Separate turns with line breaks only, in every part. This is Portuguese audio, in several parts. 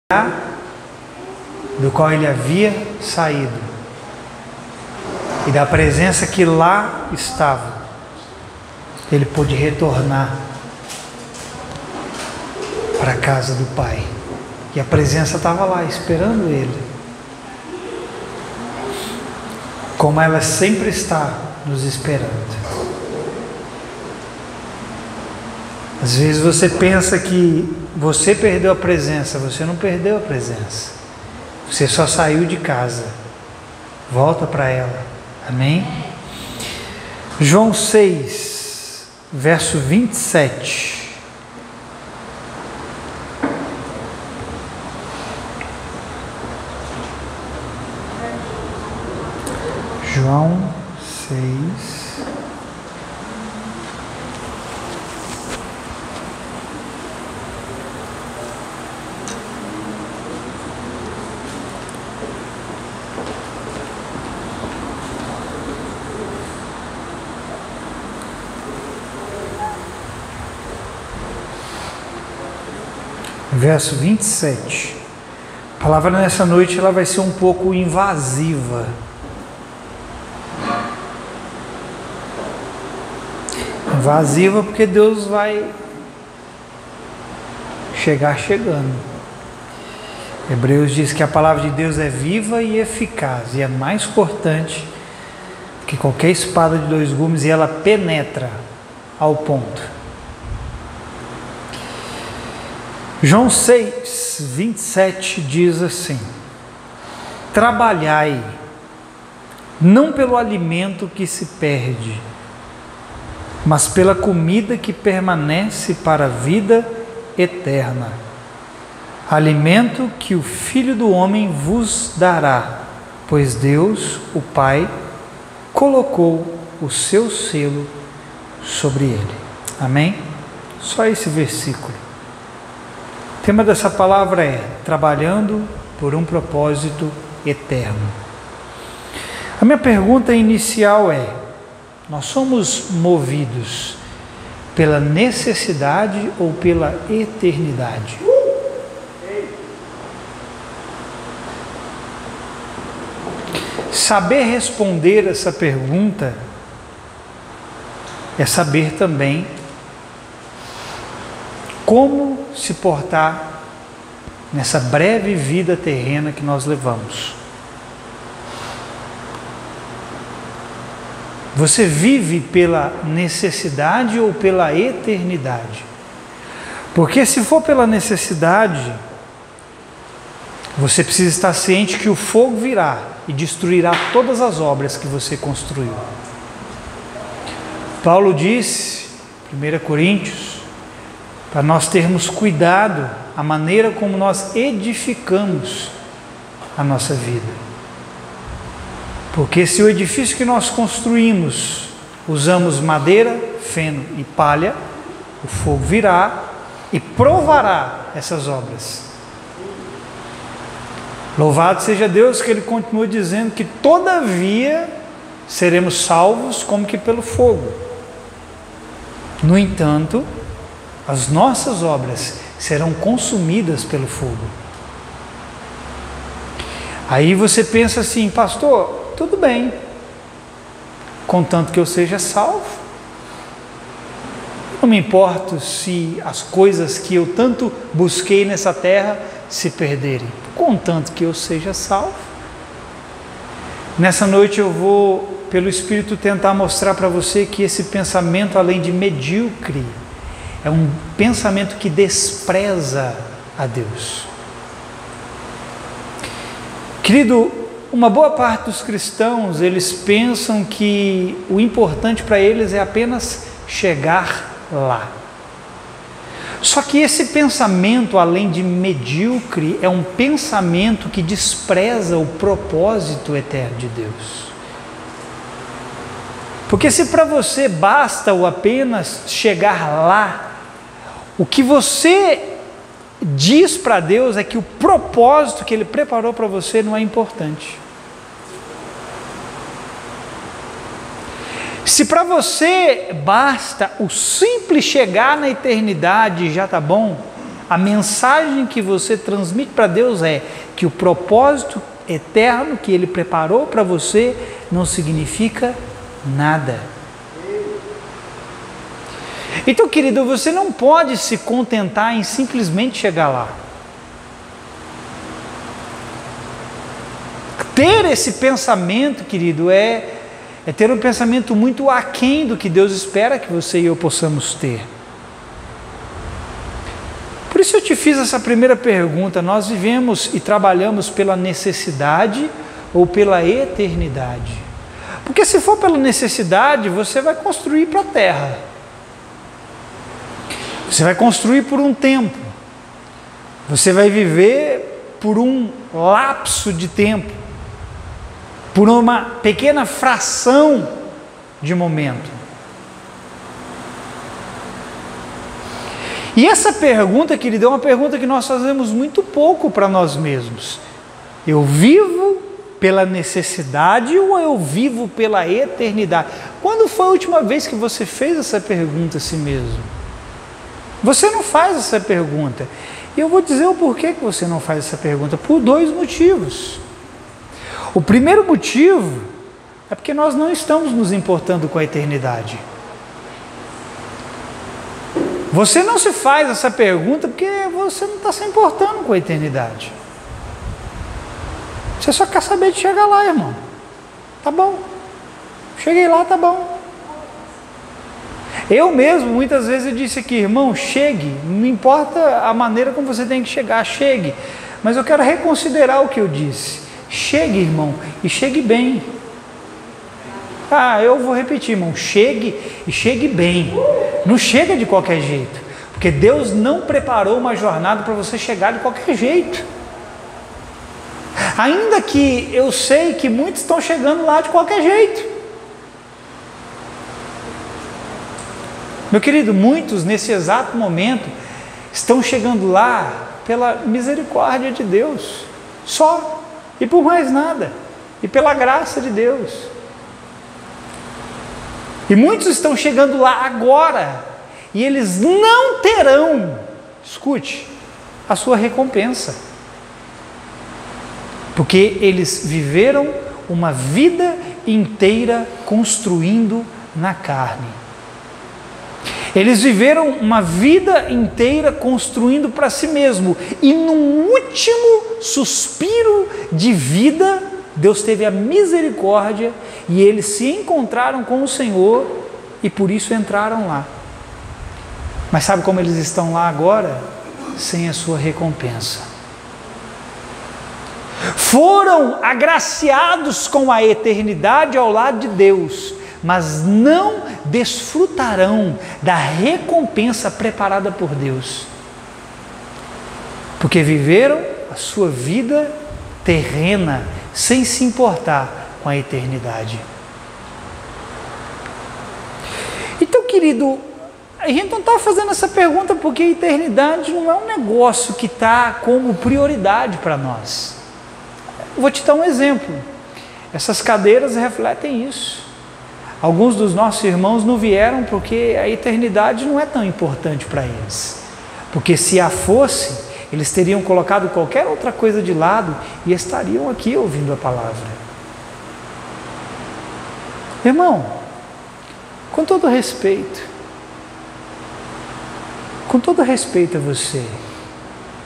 do qual ele havia saído e da presença que lá estava, ele pôde retornar para a casa do Pai, e a presença estava lá esperando ele, como ela sempre está nos esperando. Às vezes você pensa que você perdeu a presença. Você não perdeu a presença, você só saiu de casa. Volta para ela. Amém? João 6, verso 27. João 6. Verso 27. A palavra nessa noite ela vai ser um pouco invasiva. Invasiva porque Deus vai chegar chegando. Hebreus diz que a palavra de Deus é viva e eficaz, e é mais cortante que qualquer espada de dois gumes, e ela penetra ao ponto. João 6, 27 diz assim: trabalhai, não pelo alimento que se perde, mas pela comida que permanece para a vida eterna, alimento que o Filho do Homem vos dará, pois Deus, o Pai, colocou o seu selo sobre ele. Amém? Só esse versículo. O tema dessa palavra é trabalhando por um propósito eterno. A minha pergunta inicial é: nós somos movidos pela necessidade ou pela eternidade? Saber responder essa pergunta é saber também como se portar nessa breve vida terrena que nós levamos. Você vive pela necessidade ou pela eternidade? Porque se for pela necessidade, você precisa estar ciente que o fogo virá e destruirá todas as obras que você construiu. Paulo disse, 1 Coríntios, para nós termos cuidado a maneira como nós edificamos a nossa vida. Porque se o edifício que nós construímos usamos madeira, feno e palha, o fogo virá e provará essas obras. Louvado seja Deus que Ele continua dizendo que todavia seremos salvos como que pelo fogo. No entanto, as nossas obras serão consumidas pelo fogo. Aí você pensa assim: pastor, tudo bem, contanto que eu seja salvo. Não me importo se as coisas que eu tanto busquei nessa terra se perderem, contanto que eu seja salvo. Nessa noite eu vou, pelo Espírito, tentar mostrar para você que esse pensamento, além de medíocre, é um pensamento que despreza a Deus. Querido, uma boa parte dos cristãos, eles pensam que o importante para eles é apenas chegar lá. Só que esse pensamento, além de medíocre, é um pensamento que despreza o propósito eterno de Deus. Porque se para você basta o apenas chegar lá, o que você diz para Deus é que o propósito que Ele preparou para você não é importante. Se para você basta o simples chegar na eternidade já está bom, A mensagem que você transmite para Deus é que o propósito eterno que Ele preparou para você não significa nada. Então, querido, você não pode se contentar em simplesmente chegar lá. Ter esse pensamento, querido, é ter um pensamento muito aquém do que Deus espera que você e eu possamos ter. Por isso eu te fiz essa primeira pergunta: nós vivemos e trabalhamos pela necessidade ou pela eternidade? Porque se for pela necessidade, você vai construir para a terra. Você vai construir por um tempo. Você vai viver por um lapso de tempo, por uma pequena fração de momento. E essa pergunta, querido, é uma pergunta que nós fazemos muito pouco para nós mesmos. Eu vivo pela necessidade ou eu vivo pela eternidade? Quando foi a última vez que você fez essa pergunta a si mesmo? Você não faz essa pergunta. E eu vou dizer o porquê que você não faz essa pergunta. Por dois motivos. O primeiro motivo é porque nós não estamos nos importando com a eternidade. Você não se faz essa pergunta porque você não está se importando com a eternidade. Você só quer saber de chegar lá, irmão. Tá bom. Cheguei lá, tá bom. Eu mesmo, muitas vezes, eu disse aqui: irmão, chegue. Não importa a maneira como você tem que chegar, chegue. Mas eu quero reconsiderar o que eu disse. Chegue, irmão, e chegue bem. Eu vou repetir, irmão, chegue e chegue bem. Não chega de qualquer jeito, porque Deus não preparou uma jornada para você chegar de qualquer jeito. Ainda que eu sei que muitos estão chegando lá de qualquer jeito. Meu querido, muitos nesse exato momento estão chegando lá pela misericórdia de Deus, só, e por mais nada, e pela graça de Deus. E muitos estão chegando lá agora, e eles não terão, escute, a sua recompensa, porque eles viveram uma vida inteira construindo na carne. Eles viveram uma vida inteira construindo para si mesmo, e no último suspiro de vida, Deus teve a misericórdia e eles se encontraram com o Senhor e por isso entraram lá. Mas sabe como eles estão lá agora? Sem a sua recompensa. Foram agraciados com a eternidade ao lado de Deus, mas não desfrutarão da recompensa preparada por Deus, porque viveram a sua vida terrena sem se importar com a eternidade. Então, querido, a gente não está fazendo essa pergunta porque a eternidade não é um negócio que está como prioridade para nós. Vou te dar um exemplo. Essas cadeiras refletem isso. Alguns dos nossos irmãos não vieram porque a eternidade não é tão importante para eles. Porque se a fosse, eles teriam colocado qualquer outra coisa de lado e estariam aqui ouvindo a palavra. Irmão, com todo respeito a você,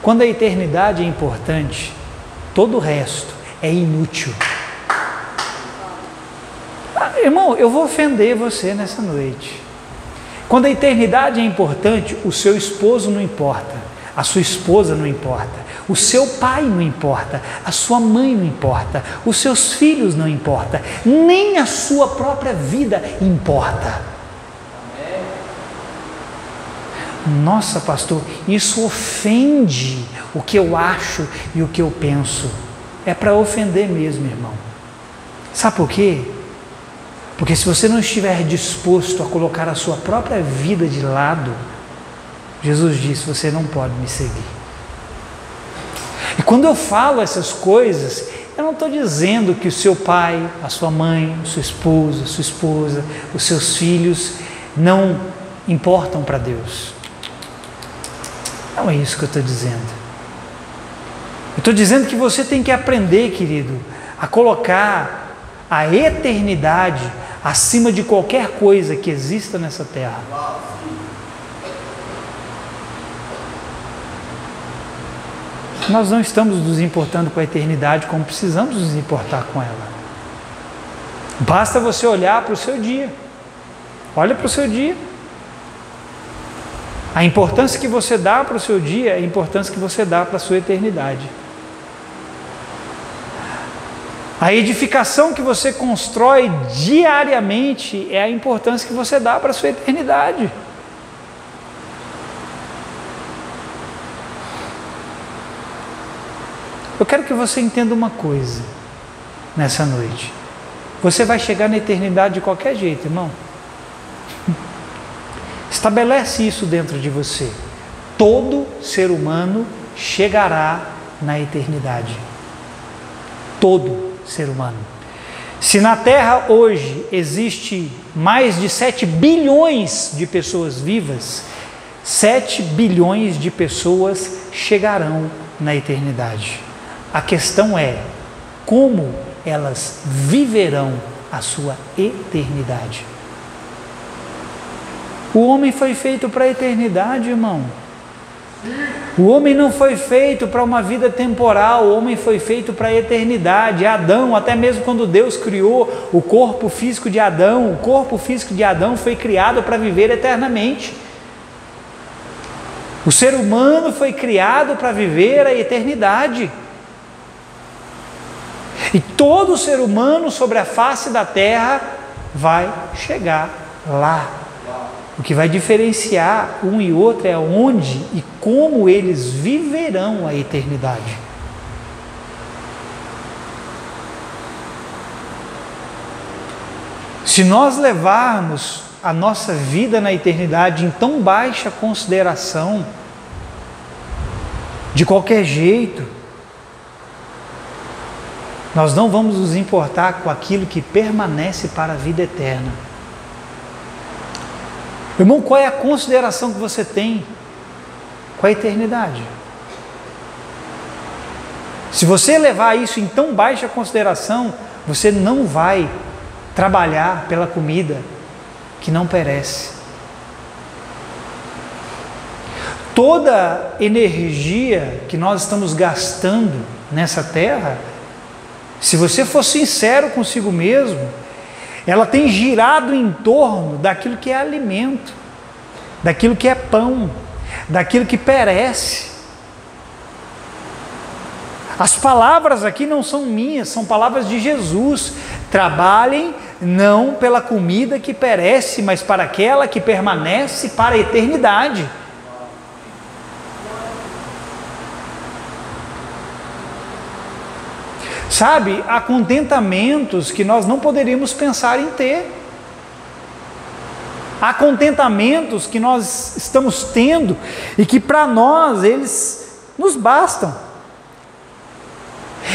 quando a eternidade é importante, todo o resto é inútil. Irmão, eu vou ofender você nessa noite. Quando a eternidade é importante, o seu esposo não importa, a sua esposa não importa, o seu pai não importa, a sua mãe não importa, os seus filhos não importa, nem a sua própria vida importa. Nossa, pastor, isso ofende o que eu acho e o que eu penso. É para ofender mesmo, irmão. Sabe por quê? Porque se você não estiver disposto a colocar a sua própria vida de lado, Jesus disse: você não pode me seguir. E quando eu falo essas coisas, eu não estou dizendo que o seu pai, a sua mãe, a sua esposa, os seus filhos não importam para Deus. Não é isso que eu estou dizendo. Eu estou dizendo que você tem que aprender, querido, a colocar a eternidade acima de qualquer coisa que exista nessa terra. Nós não estamos nos importando com a eternidade como precisamos nos importar com ela. Basta você olhar para o seu dia. Olha para o seu dia. A importância que você dá para o seu dia é a importância que você dá para a sua eternidade. A edificação que você constrói diariamente é a importância que você dá para a sua eternidade. Eu quero que você entenda uma coisa nessa noite. Você vai chegar na eternidade de qualquer jeito, irmão. Estabelece isso dentro de você. Todo ser humano chegará na eternidade. Todo ser humano. Se na Terra hoje existe mais de 7 bilhões de pessoas vivas, 7 bilhões de pessoas chegarão na eternidade. A questão é como elas viverão a sua eternidade. O homem foi feito para a eternidade, irmão. O homem não foi feito para uma vida temporal, o homem foi feito para a eternidade. Adão, até mesmo quando Deus criou o corpo físico de Adão, o corpo físico de Adão foi criado para viver eternamente. O ser humano foi criado para viver a eternidade. E todo ser humano sobre a face da terra vai chegar lá. O que vai diferenciar um e outro é onde e como eles viverão a eternidade. Se nós levarmos a nossa vida na eternidade em tão baixa consideração, de qualquer jeito, nós não vamos nos importar com aquilo que permanece para a vida eterna. Irmão, qual é a consideração que você tem com a eternidade? Se você levar isso em tão baixa consideração, você não vai trabalhar pela comida que não perece. Toda energia que nós estamos gastando nessa terra, se você for sincero consigo mesmo, ela tem girado em torno daquilo que é alimento, daquilo que é pão, daquilo que perece. As palavras aqui não são minhas, são palavras de Jesus. Trabalhem não pela comida que perece, mas para aquela que permanece para a eternidade. Sabe, há contentamentos que nós não poderíamos pensar em ter. Há contentamentos que nós estamos tendo e que para nós eles nos bastam.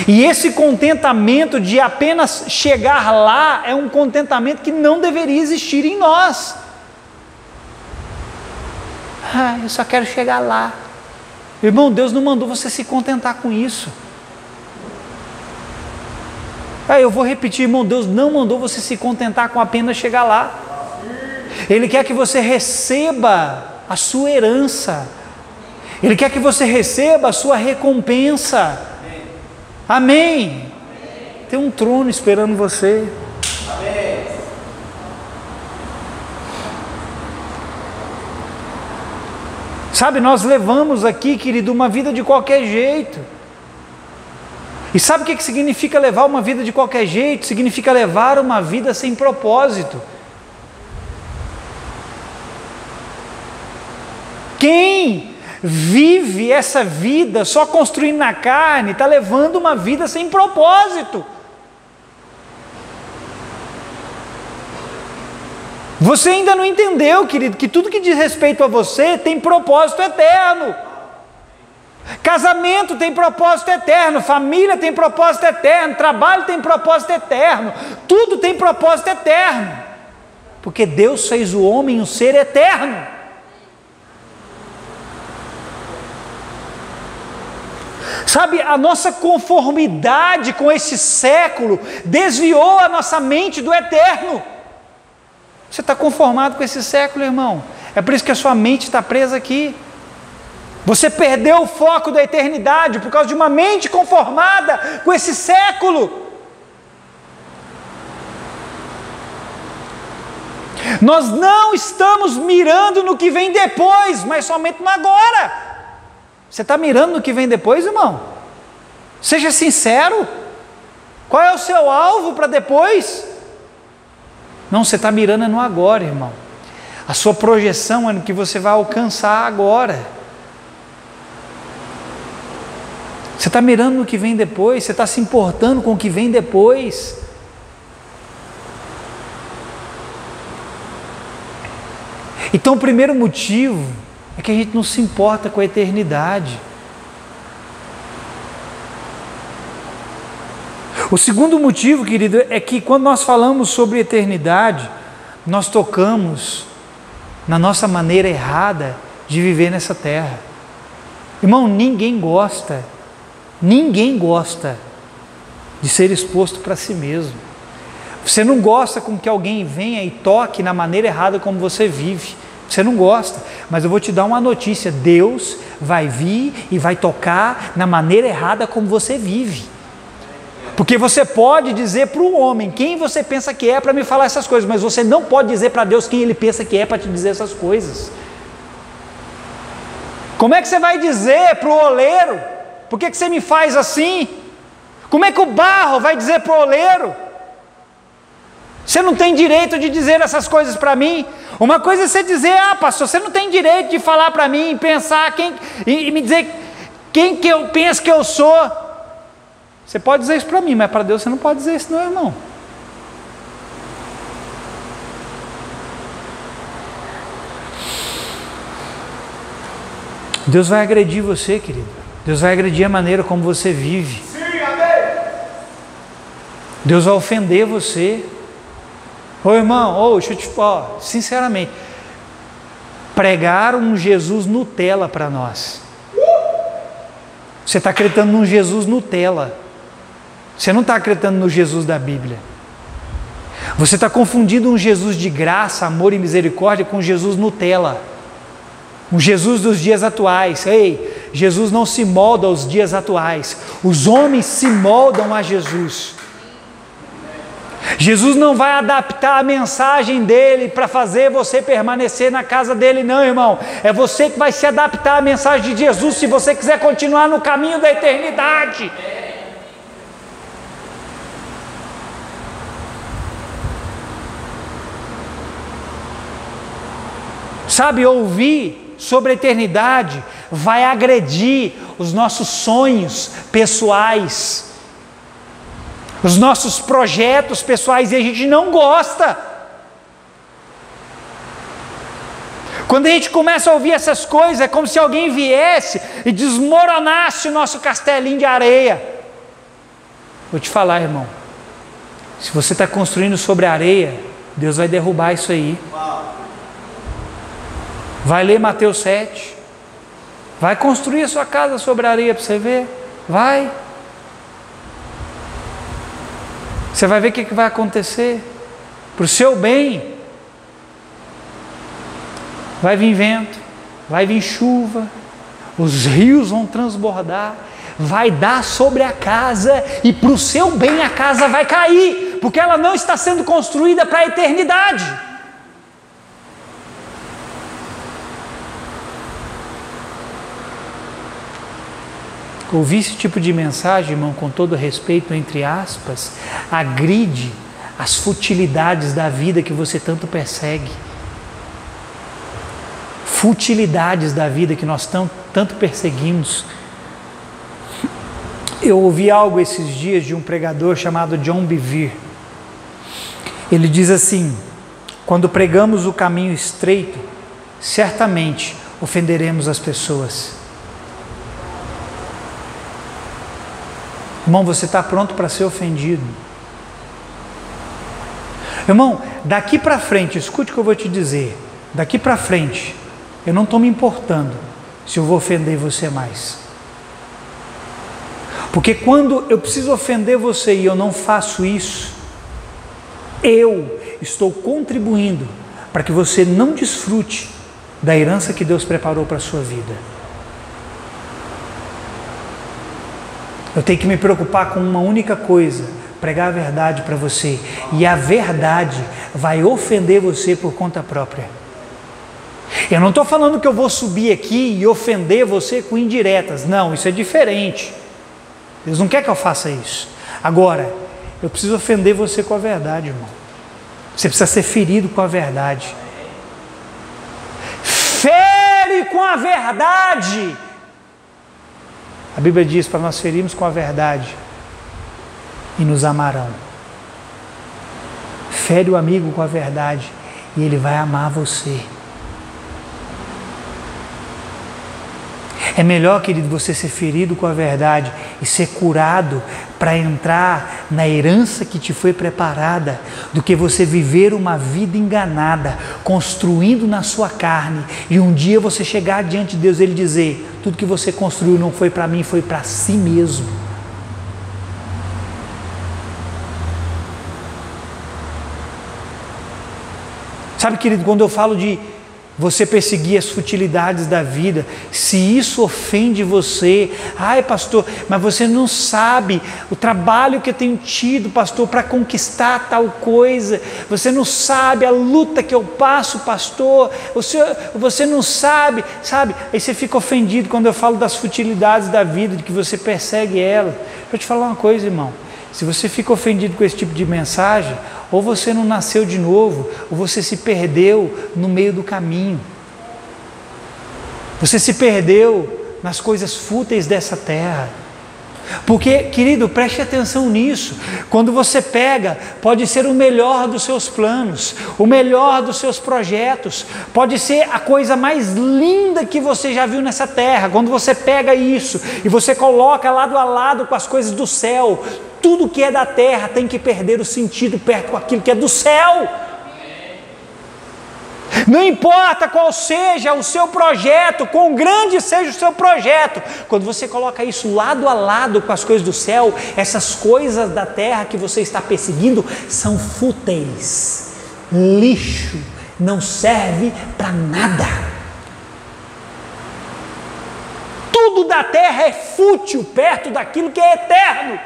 E esse contentamento de apenas chegar lá é um contentamento que não deveria existir em nós. Eu só quero chegar lá. Irmão, Deus não mandou você se contentar com isso. Eu vou repetir, irmão, Deus não mandou você se contentar com apenas chegar lá. Ele quer que você receba a sua herança. Ele quer que você receba a sua recompensa. Amém? Tem um trono esperando você. Amém. Sabe, nós levamos aqui, querido, uma vida de qualquer jeito. E sabe o que significa levar uma vida de qualquer jeito? Significa levar uma vida sem propósito. Quem vive essa vida só construindo na carne, está levando uma vida sem propósito. Você ainda não entendeu, querido, que tudo que diz respeito a você tem propósito eterno. Casamento tem propósito eterno, família tem propósito eterno, trabalho tem propósito eterno, tudo tem propósito eterno, porque Deus fez o homem um ser eterno. Sabe, a nossa conformidade com esse século desviou a nossa mente do eterno. Você está conformado com esse século, irmão? É por isso que a sua mente está presa aqui. Você perdeu o foco da eternidade por causa de uma mente conformada com esse século. Nós não estamos mirando no que vem depois, mas somente no agora. Você está mirando no que vem depois, irmão? Seja sincero. Qual é o seu alvo para depois? Não, você está mirando no agora, irmão. A sua projeção é no que você vai alcançar agora. Você está mirando no que vem depois, você está se importando com o que vem depois. Então o primeiro motivo é que a gente não se importa com a eternidade. O segundo motivo, querido, é que quando nós falamos sobre eternidade, nós tocamos na nossa maneira errada de viver nessa terra. Irmão, ninguém gosta de ser exposto para si mesmo. Você não gosta com que alguém venha e toque na maneira errada como você vive. Você não gosta, mas eu vou te dar uma notícia: Deus vai vir e vai tocar na maneira errada como você vive. Porque você pode dizer para o homem quem você pensa que é para me falar essas coisas, mas você não pode dizer para Deus quem Ele pensa que é para te dizer essas coisas. Como é que você vai dizer para o oleiro: por que você me faz assim? Como é que o barro vai dizer para o oleiro: você não tem direito de dizer essas coisas para mim? Uma coisa é você dizer: ah, pastor, você não tem direito de falar para mim, pensar e me dizer quem que eu penso que eu sou. Você pode dizer isso para mim, mas para Deus você não pode dizer isso não, irmão. Deus vai agredir você, querido. Deus vai agredir a maneira como você vive.
Sim, amém.
Deus vai ofender você. Ô irmão, deixa eu te falar, sinceramente, pregaram um Jesus Nutella para nós. Você está acreditando num Jesus Nutella. Você não está acreditando no Jesus da Bíblia. Você está confundindo um Jesus de graça, amor e misericórdia com Jesus Nutella. Um Jesus dos dias atuais. Ei, Jesus não se molda aos dias atuais. Os homens se moldam a Jesus. Jesus não vai adaptar a mensagem dele para fazer você permanecer na casa dele, não, irmão. É você que vai se adaptar à mensagem de Jesus se você quiser continuar no caminho da eternidade. Sabe, ouvir sobre a eternidade vai agredir os nossos sonhos pessoais, os nossos projetos pessoais, e a gente não gosta. Quando a gente começa a ouvir essas coisas, é como se alguém viesse e desmoronasse o nosso castelinho de areia. Vou te falar, irmão, se você está construindo sobre areia, Deus vai derrubar isso aí. Vai ler Mateus 7. Vai construir a sua casa sobre areia para você ver. Vai. Você vai ver o que vai acontecer. Para o seu bem. Vai vir vento. Vai vir chuva. Os rios vão transbordar. Vai dar sobre a casa. E para o seu bem a casa vai cair. Porque ela não está sendo construída para a eternidade. Ouvir esse tipo de mensagem, irmão, com todo respeito, entre aspas, agride as futilidades da vida que você tanto persegue. Futilidades da vida que nós tanto perseguimos. Eu ouvi algo esses dias de um pregador chamado John Bevere. Ele diz assim: quando pregamos o caminho estreito, certamente ofenderemos as pessoas. Irmão, você está pronto para ser ofendido? Irmão, daqui para frente, escute o que eu vou te dizer. Daqui para frente, eu não estou me importando se eu vou ofender você mais. Porque quando eu preciso ofender você e eu não faço isso, eu estou contribuindo para que você não desfrute da herança que Deus preparou para a sua vida. Eu tenho que me preocupar com uma única coisa: pregar a verdade para você. E a verdade vai ofender você por conta própria. Eu não estou falando que eu vou subir aqui e ofender você com indiretas. Não, isso é diferente. Deus não quer que eu faça isso. Agora, eu preciso ofender você com a verdade, irmão. Você precisa ser ferido com a verdade. Fere com a verdade. A Bíblia diz para nós ferirmos com a verdade e nos amarão. Fere o amigo com a verdade e ele vai amar você. É melhor, querido, você ser ferido com a verdade e ser curado para entrar na herança que te foi preparada, do que você viver uma vida enganada, construindo na sua carne, e um dia você chegar diante de Deus e Ele dizer: tudo que você construiu não foi para mim, foi para si mesmo. Sabe, querido, quando eu falo de você perseguir as futilidades da vida, se isso ofende você, ai pastor, mas você não sabe o trabalho que eu tenho tido, pastor, para conquistar tal coisa, você não sabe a luta que eu passo, pastor, você não sabe, aí você fica ofendido quando eu falo das futilidades da vida, de que você persegue ela. Deixa eu te falar uma coisa, irmão, se você fica ofendido com esse tipo de mensagem, ou você não nasceu de novo, ou você se perdeu no meio do caminho. Você se perdeu nas coisas fúteis dessa terra. Porque, querido, preste atenção nisso. Quando você pega, pode ser o melhor dos seus planos, o melhor dos seus projetos, pode ser a coisa mais linda que você já viu nessa terra. Quando você pega isso e você coloca lado a lado com as coisas do céu, tudo que é da terra tem que perder o sentido perto com aquilo que é do céu. Não importa qual seja o seu projeto, quão grande seja o seu projeto, quando você coloca isso lado a lado com as coisas do céu, essas coisas da terra que você está perseguindo são fúteis, lixo, não serve para nada. Tudo da terra é fútil perto daquilo que é eterno.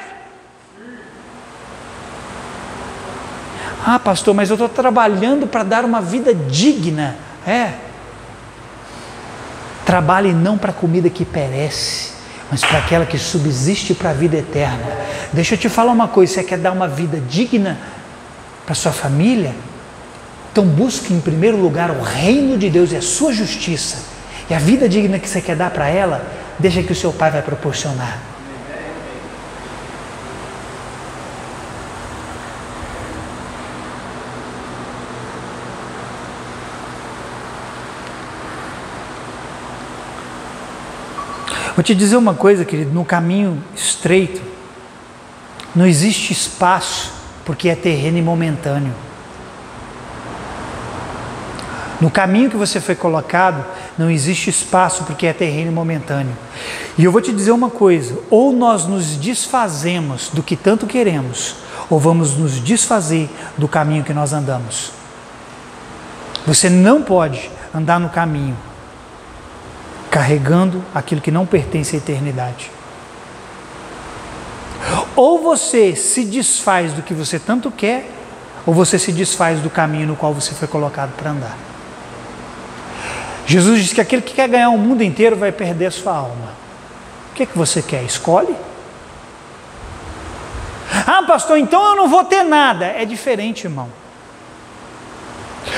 Ah, pastor, mas eu estou trabalhando para dar uma vida digna. Trabalhe não para a comida que perece, mas para aquela que subsiste para a vida eterna. Deixa eu te falar uma coisa: você quer dar uma vida digna para sua família? Então busque em primeiro lugar o reino de Deus e a sua justiça. E a vida digna que você quer dar para ela, deixa que o seu Pai vai proporcionar. Vou te dizer uma coisa, querido, no caminho estreito não existe espaço, porque é terreno e momentâneo. No caminho que você foi colocado não existe espaço, porque é terreno e momentâneo. E eu vou te dizer uma coisa: ou nós nos desfazemos do que tanto queremos, ou vamos nos desfazer do caminho que nós andamos. Você não pode andar no caminho carregando aquilo que não pertence à eternidade. Ou você se desfaz do que você tanto quer, ou você se desfaz do caminho no qual você foi colocado para andar. Jesus disse que aquele que quer ganhar o mundo inteiro vai perder a sua alma. O que é que você quer? Escolhe. Ah, pastor, então eu não vou ter nada. É diferente, irmão.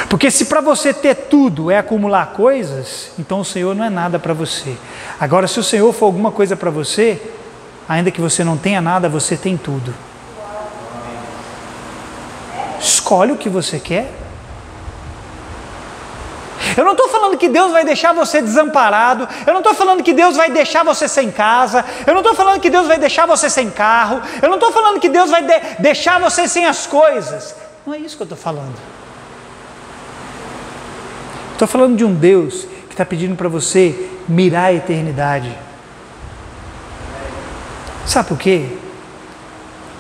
Porque se para você ter tudo é acumular coisas, então o Senhor não é nada para você. Agora, se o Senhor for alguma coisa para você, ainda que você não tenha nada, você tem tudo. Escolhe o que você quer. Eu não estou falando que Deus vai deixar você desamparado, eu não estou falando que Deus vai deixar você sem casa, eu não estou falando que Deus vai deixar você sem carro, eu não estou falando que Deus vai deixar você sem as coisas. Não é isso que eu estou falando. Estou falando de um Deus que está pedindo para você mirar a eternidade. Sabe por quê?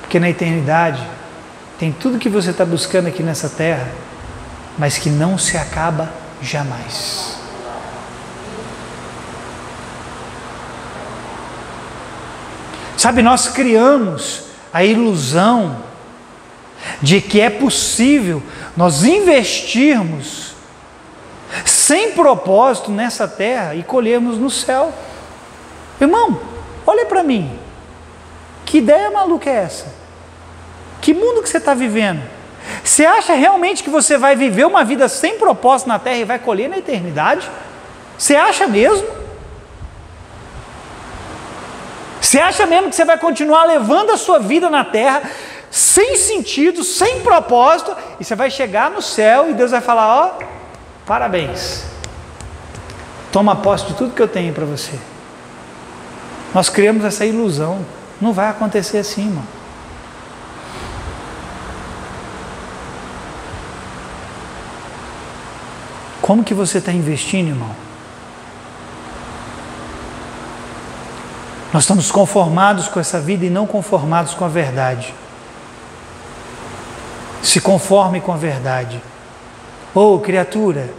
Porque na eternidade tem tudo que você está buscando aqui nessa terra, mas que não se acaba jamais. Sabe, nós criamos a ilusão de que é possível nós investirmos sem propósito nessa terra e colhermos no céu. Irmão, olha para mim. Que ideia maluca é essa? Que mundo que você está vivendo? Você acha realmente que você vai viver uma vida sem propósito na terra e vai colher na eternidade? Você acha mesmo? Você acha mesmo que você vai continuar levando a sua vida na terra sem sentido, sem propósito, e você vai chegar no céu e Deus vai falar: ó, parabéns, toma posse de tudo que eu tenho para você. Nós criamos essa ilusão. Não vai acontecer assim, irmão. Como que você está investindo, irmão? Nós estamos conformados com essa vida e não conformados com a verdade. Se conforme com a verdade. Ô, criatura,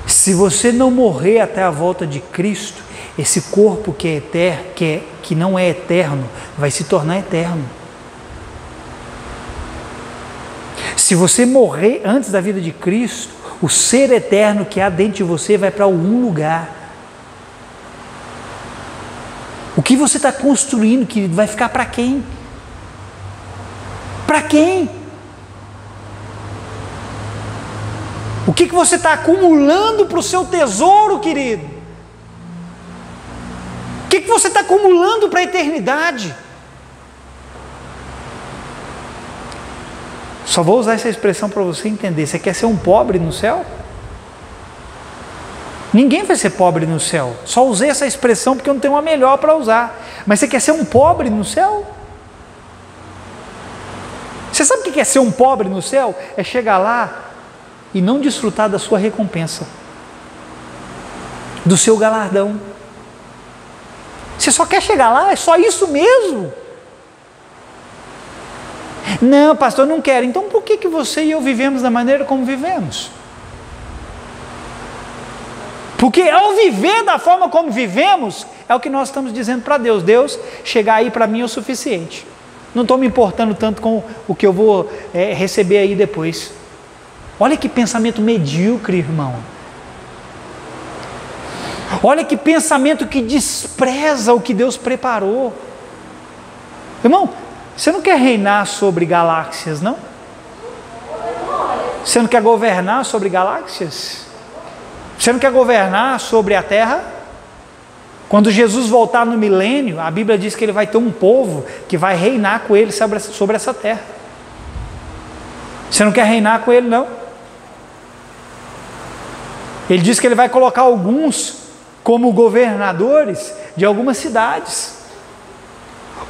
se você não morrer até a volta de Cristo, esse corpo que é eterno, que não é eterno, vai se tornar eterno. Se você morrer antes da vida de Cristo, o ser eterno que há dentro de você vai para algum lugar. O que você está construindo, querido, vai ficar para quem? Para quem? O que você está acumulando para o seu tesouro, querido? O que você está acumulando para a eternidade? Só vou usar essa expressão para você entender. Você quer ser um pobre no céu? Ninguém vai ser pobre no céu. Só usei essa expressão porque eu não tenho uma melhor para usar. Mas você quer ser um pobre no céu? Você sabe o que é ser um pobre no céu? É chegar lá e não desfrutar da sua recompensa, do seu galardão. Você só quer chegar lá? É só isso mesmo? Não, pastor, eu não quero. Então por que você e eu vivemos da maneira como vivemos? Porque ao viver da forma como vivemos, é o que nós estamos dizendo para Deus. Deus, chegar aí para mim é o suficiente. Não estou me importando tanto com o que eu vou receber aí depois. Olha que pensamento medíocre, irmão. Olha que pensamento que despreza o que Deus preparou. Irmão, você não quer reinar sobre galáxias, não? Você não quer governar sobre galáxias? Você não quer governar sobre a terra? Quando Jesus voltar no milênio, a Bíblia diz que ele vai ter um povo que vai reinar com ele sobre essa terra. Você não quer reinar com ele, não? Ele diz que ele vai colocar alguns como governadores de algumas cidades.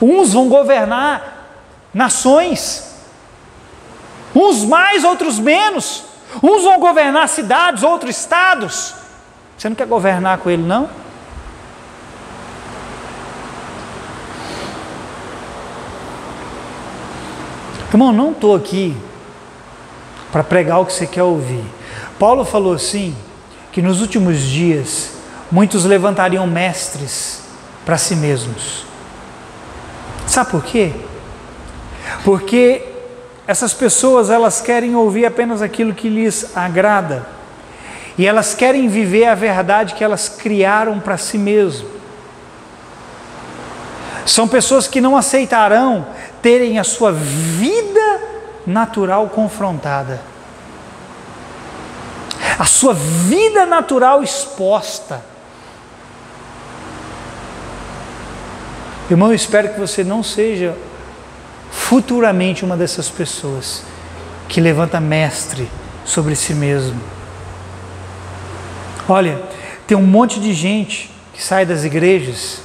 Uns vão governar nações, uns mais, outros menos. Uns vão governar cidades, outros estados. Você não quer governar com ele, não? Irmão, não estou aqui para pregar o que você quer ouvir. Paulo falou assim, que nos últimos dias muitos levantariam mestres para si mesmos. Sabe por quê? Porque essas pessoas, elas querem ouvir apenas aquilo que lhes agrada. E elas querem viver a verdade que elas criaram para si mesmo. São pessoas que não aceitarão terem a sua vida natural confrontada. A sua vida natural exposta. Irmão, eu espero que você não seja futuramente uma dessas pessoas que levanta mestre sobre si mesmo. Olha, tem um monte de gente que sai das igrejas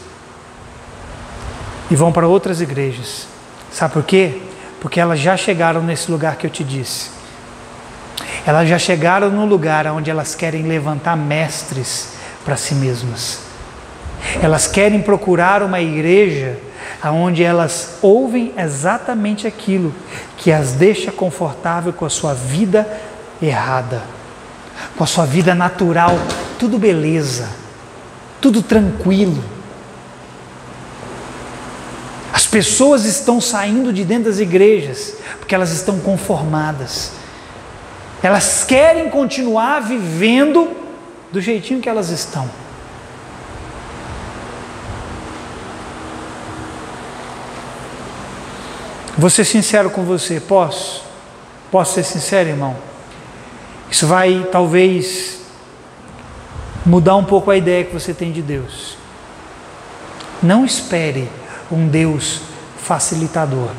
e vão para outras igrejas. Sabe por quê? Porque elas já chegaram nesse lugar que eu te disse. Elas já chegaram no lugar onde elas querem levantar mestres para si mesmas. Elas querem procurar uma igreja onde elas ouvem exatamente aquilo que as deixa confortável com a sua vida errada, com a sua vida natural, tudo beleza, tudo tranquilo. As pessoas estão saindo de dentro das igrejas porque elas estão conformadas. Elas querem continuar vivendo do jeitinho que elas estão. Vou ser sincero com você, posso? Posso ser sincero, irmão? Isso vai talvez mudar um pouco a ideia que você tem de Deus. Não espere um Deus facilitador.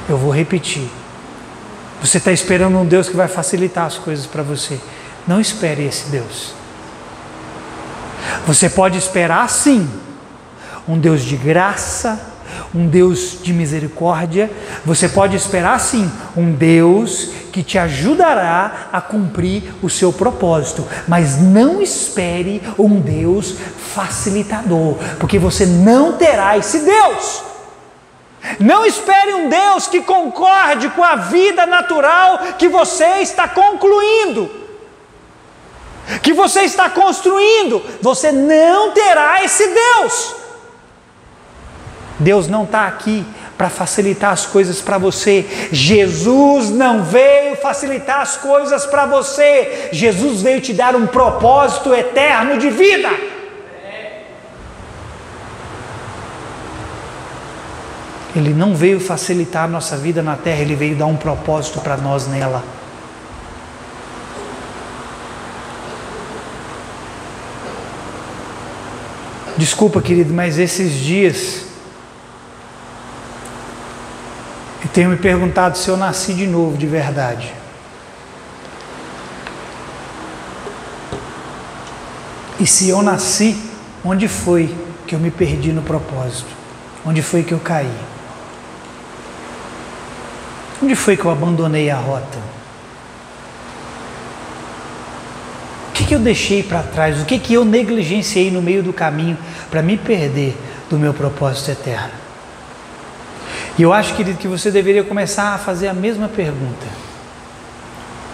Eu vou repetir. Você está esperando um Deus que vai facilitar as coisas para você. Não espere esse Deus. Você pode esperar sim um Deus de graça, um Deus de misericórdia. Você pode esperar sim um Deus que te ajudará a cumprir o seu propósito, mas não espere um Deus facilitador, porque você não terá esse Deus. Não espere um Deus que concorde com a vida natural que você está concluindo, que você está construindo. Você não terá esse Deus. Deus não está aqui para facilitar as coisas para você. Jesus não veio facilitar as coisas para você. Jesus veio te dar um propósito eterno de vida. Ele não veio facilitar a nossa vida na terra, Ele veio dar um propósito para nós nela. Desculpa, querido, mas esses dias eu tenho me perguntado se eu nasci de novo de verdade. E se eu nasci, onde foi que eu me perdi no propósito? Onde foi que eu caí? Onde foi que eu abandonei a rota? O que eu deixei para trás? O que eu negligenciei no meio do caminho para me perder do meu propósito eterno? E eu acho, querido, que você deveria começar a fazer a mesma pergunta.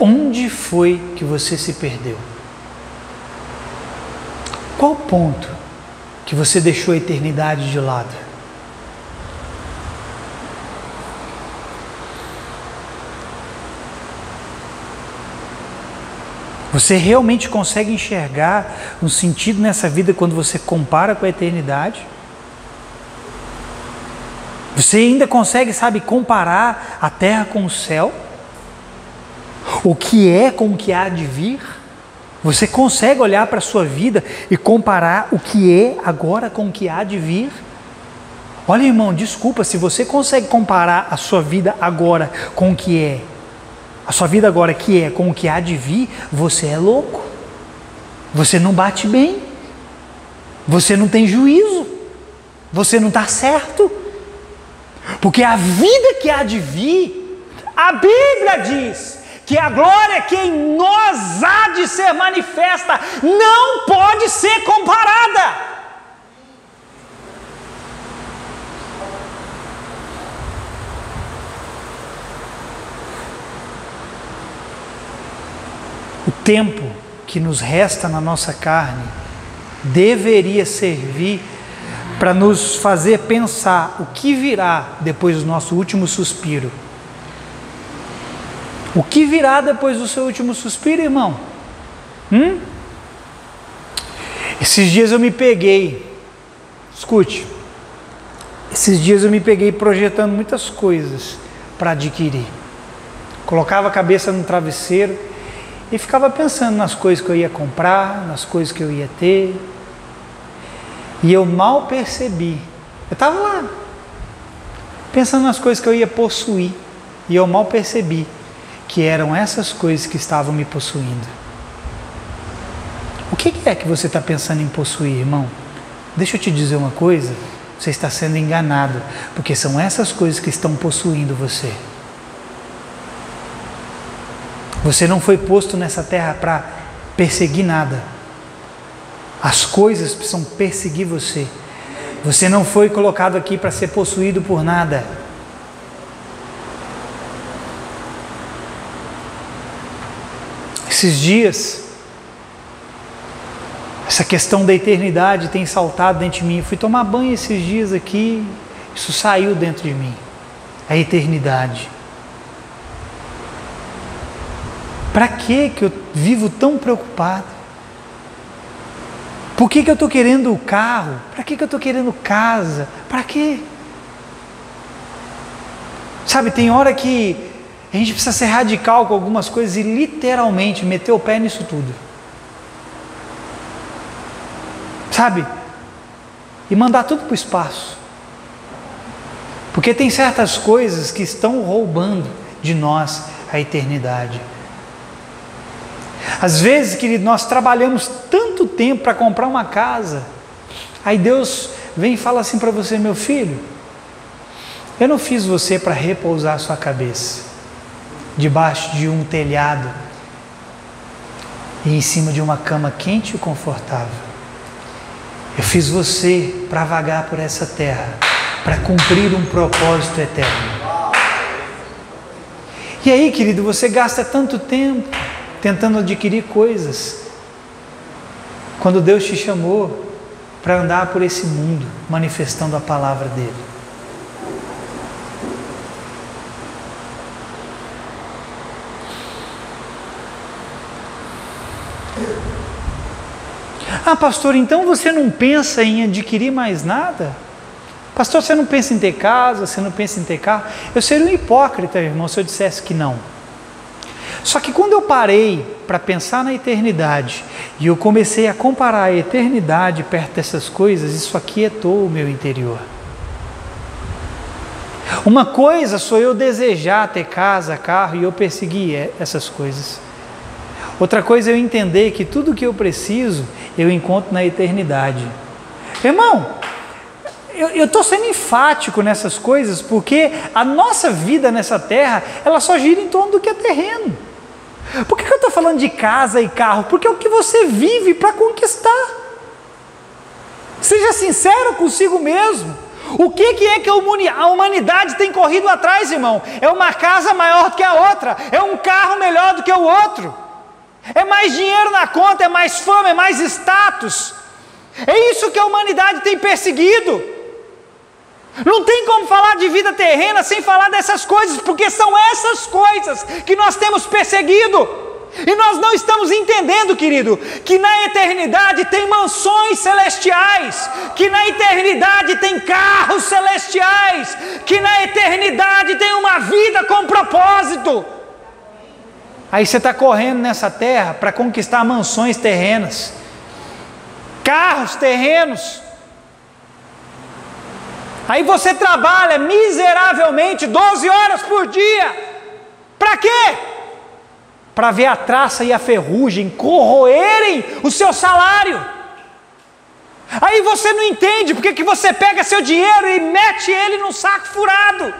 Onde foi que você se perdeu? Qual ponto que você deixou a eternidade de lado? Você realmente consegue enxergar um sentido nessa vida quando você compara com a eternidade? Você ainda consegue, comparar a terra com o céu? O que é com o que há de vir? Você consegue olhar para a sua vida e comparar o que é agora com o que há de vir? Olha, irmão, desculpa, se você consegue comparar a sua vida agora com o que é, a sua vida agora que é com o que há de vir, você é louco. Você não bate bem. Você não tem juízo. Você não está certo. Porque a vida que há de vir, a Bíblia diz que a glória que em nós há de ser manifesta não pode ser comparada. O tempo que nos resta na nossa carne deveria servir para nos fazer pensar o que virá depois do nosso último suspiro. O que virá depois do seu último suspiro, irmão? Esses dias eu me peguei, escute, esses dias eu me peguei projetando muitas coisas para adquirir. Colocava a cabeça no travesseiro e ficava pensando nas coisas que eu ia comprar, nas coisas que eu ia ter. E eu mal percebi. Eu estava lá, pensando nas coisas que eu ia possuir. E eu mal percebi que eram essas coisas que estavam me possuindo. O que é que você está pensando em possuir, irmão? Deixa eu te dizer uma coisa. Você está sendo enganado, porque são essas coisas que estão possuindo você. Você não foi posto nessa terra para perseguir nada. As coisas precisam perseguir você. Você não foi colocado aqui para ser possuído por nada. Esses dias, essa questão da eternidade tem saltado dentro de mim. Eu fui tomar banho esses dias aqui, isso saiu dentro de mim. A eternidade. Para que eu vivo tão preocupado? Por que eu estou querendo carro? Para que eu estou querendo casa? Para quê? Sabe, tem hora que a gente precisa ser radical com algumas coisas e literalmente meter o pé nisso tudo. Sabe? E mandar tudo para o espaço. Porque tem certas coisas que estão roubando de nós a eternidade. Às vezes, querido, nós trabalhamos tanto tempo para comprar uma casa. Aí Deus vem e fala assim para você: meu filho, eu não fiz você para repousar a sua cabeça debaixo de um telhado e em cima de uma cama quente e confortável. Eu fiz você para vagar por essa terra, para cumprir um propósito eterno. E aí, querido, você gasta tanto tempo tentando adquirir coisas, quando Deus te chamou para andar por esse mundo, manifestando a palavra dele. Ah, pastor, então você não pensa em adquirir mais nada? Pastor, você não pensa em ter casa, você não pensa em ter carro? Eu seria um hipócrita, irmão, se eu dissesse que não. Só que quando eu parei para pensar na eternidade e eu comecei a comparar a eternidade perto dessas coisas, isso aquietou o meu interior. Uma coisa sou eu desejar ter casa, carro e eu perseguir essas coisas. Outra coisa é eu entender que tudo que eu preciso eu encontro na eternidade. Irmão, eu estou sendo enfático nessas coisas porque a nossa vida nessa terra, ela só gira em torno do que é terreno. Por que eu estou falando de casa e carro? Porque é o que você vive para conquistar. Seja sincero consigo mesmo. O que é que a humanidade tem corrido atrás, irmão? É uma casa maior do que a outra, é um carro melhor do que o outro, é mais dinheiro na conta, é mais fama, é mais status. É isso que a humanidade tem perseguido. Não tem como falar de vida terrena sem falar dessas coisas, porque são essas coisas que nós temos perseguido. E nós não estamos entendendo, querido, que na eternidade tem mansões celestiais, que na eternidade tem carros celestiais, que na eternidade tem uma vida com propósito. Aí você está correndo nessa terra para conquistar mansões terrenas, carros terrenos. Aí você trabalha miseravelmente 12 horas por dia. Para quê? Para ver a traça e a ferrugem corroerem o seu salário. Aí você não entende porque que você pega seu dinheiro e mete ele num saco furado.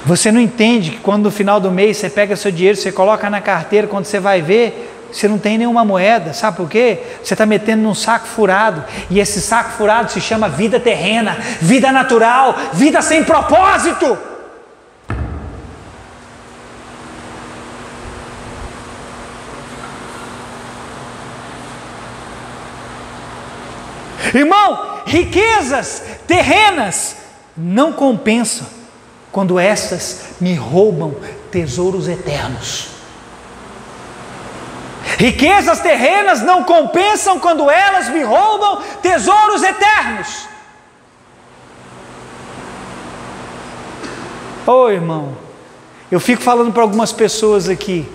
Você não entende que quando no final do mês você pega seu dinheiro, você coloca na carteira, quando você vai ver, você não tem nenhuma moeda. Sabe por quê? Você está metendo num saco furado. E esse saco furado se chama vida terrena, vida natural, vida sem propósito. Irmão, riquezas terrenas não compensam quando estas me roubam tesouros eternos. Riquezas terrenas não compensam quando elas me roubam tesouros eternos. Ô irmão, eu fico falando para algumas pessoas aqui.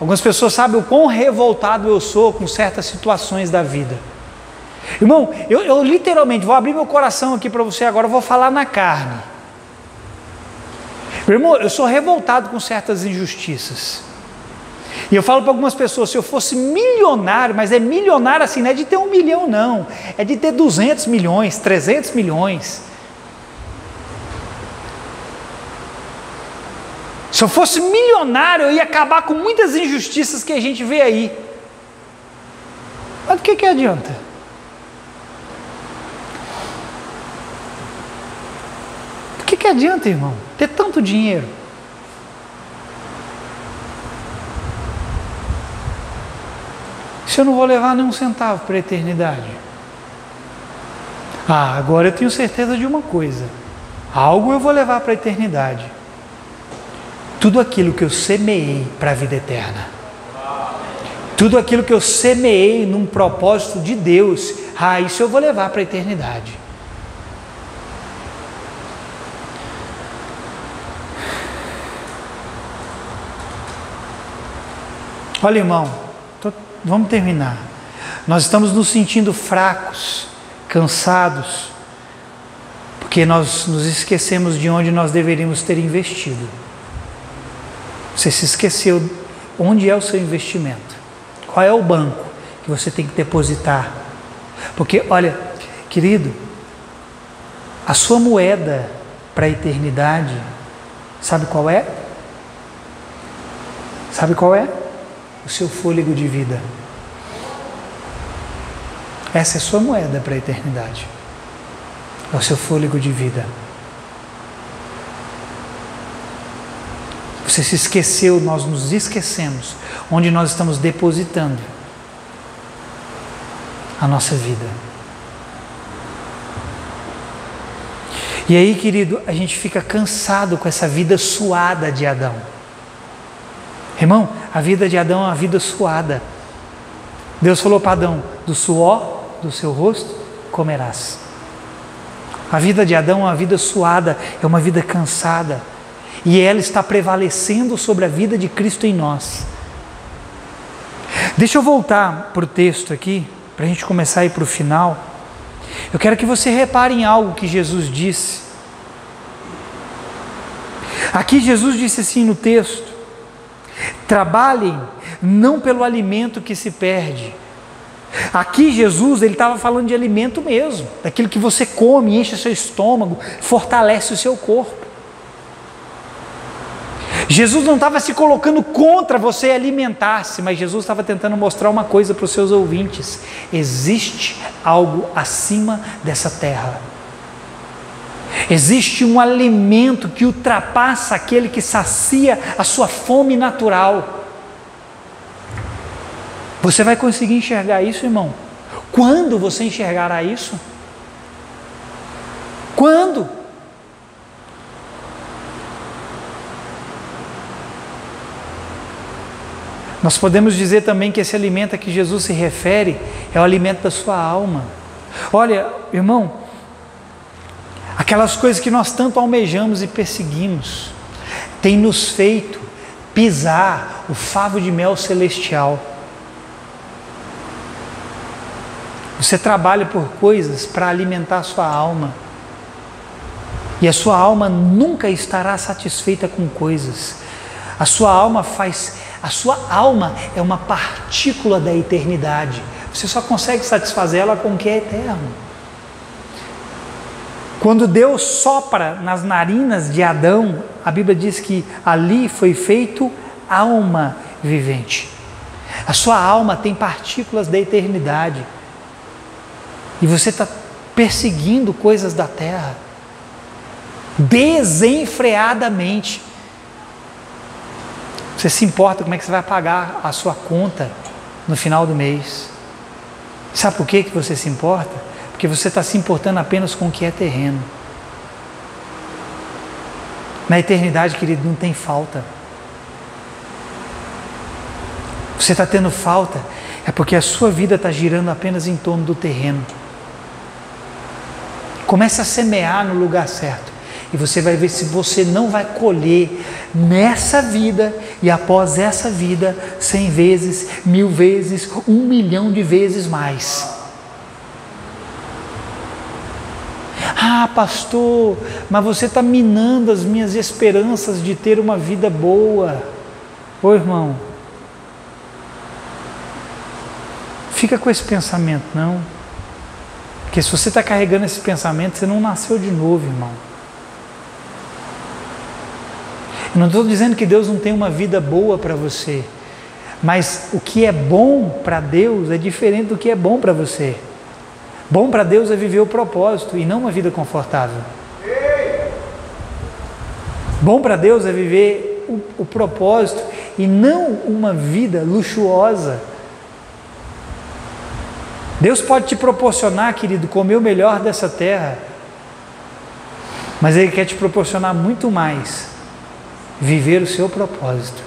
Algumas pessoas sabem o quão revoltado eu sou com certas situações da vida. Irmão, eu literalmente vou abrir meu coração aqui para você agora, eu vou falar na carne. Irmão, eu sou revoltado com certas injustiças. E eu falo para algumas pessoas, se eu fosse milionário, mas é milionário assim, não é de ter 1 milhão não, é de ter 200 milhões, 300 milhões. Se eu fosse milionário, eu ia acabar com muitas injustiças que a gente vê aí. Mas por que adianta? Por que adianta, irmão, ter tanto dinheiro? Se eu não vou levar nem um centavo para a eternidade. Agora eu tenho certeza de uma coisa. Algo eu vou levar para a eternidade. Tudo aquilo que eu semeei para a vida eterna. Tudo aquilo que eu semeei num propósito de Deus. Isso eu vou levar para a eternidade. Olha, irmão, vamos terminar. Nós estamos nos sentindo fracos, cansados, porque nós nos esquecemos de onde nós deveríamos ter investido. Você se esqueceu onde é o seu investimento. Qual é o banco que você tem que depositar? Porque, olha, querido, a sua moeda para a eternidade, sabe qual é? Sabe qual é? O seu fôlego de vida. Essa é a sua moeda para a eternidade. É o seu fôlego de vida. Você se esqueceu, nós nos esquecemos onde nós estamos depositando a nossa vida. E aí, querido, a gente fica cansado com essa vida suada de Adão. Irmão, a vida de Adão é uma vida suada. Deus falou para Adão: do suor do seu rosto comerás. A vida de Adão é uma vida suada, é uma vida cansada. E ela está prevalecendo sobre a vida de Cristo em nós. Deixa eu voltar para o texto aqui, para a gente começar a ir para o final. Eu quero que você repare em algo que Jesus disse. Aqui Jesus disse assim no texto: trabalhem não pelo alimento que se perde. Aqui Jesus, ele estava falando de alimento mesmo, daquilo que você come, enche o seu estômago, fortalece o seu corpo. Jesus não estava se colocando contra você alimentar-se, mas Jesus estava tentando mostrar uma coisa para os seus ouvintes: existe algo acima dessa terra. Existe um alimento que ultrapassa aquele que sacia a sua fome natural. Você vai conseguir enxergar isso, irmão? Quando você enxergará isso? Quando? Nós podemos dizer também que esse alimento a que Jesus se refere é o alimento da sua alma. Olha, irmão, aquelas coisas que nós tanto almejamos e perseguimos tem nos feito pisar o favo de mel celestial. Você trabalha por coisas para alimentar a sua alma, e a sua alma nunca estará satisfeita com coisas. A sua alma é uma partícula da eternidade. Você só consegue satisfazer ela com o que é eterno. Quando Deus sopra nas narinas de Adão, a Bíblia diz que ali foi feito alma vivente. A sua alma tem partículas da eternidade. E você está perseguindo coisas da terra desenfreadamente. Você se importa como é que você vai pagar a sua conta no final do mês. Sabe por que você se importa? Porque você está se importando apenas com o que é terreno. Na eternidade, querido, não tem falta. Você está tendo falta é porque a sua vida está girando apenas em torno do terreno. Comece a semear no lugar certo e você vai ver se você não vai colher nessa vida e após essa vida 100 vezes, 1000 vezes, 1 milhão de vezes mais. Pastor, mas você está minando as minhas esperanças de ter uma vida boa. Ô irmão, fica com esse pensamento não. Porque se você está carregando esse pensamento, você não nasceu de novo, irmão. Eu não estou dizendo que Deus não tem uma vida boa para você, Mas o que é bom para Deus é diferente do que é bom para você. Bom para Deus é viver o propósito e não uma vida confortável. Bom para Deus é viver o propósito e não uma vida luxuosa. Deus pode te proporcionar, querido, comer o melhor dessa terra, mas Ele quer te proporcionar muito mais, viver o seu propósito.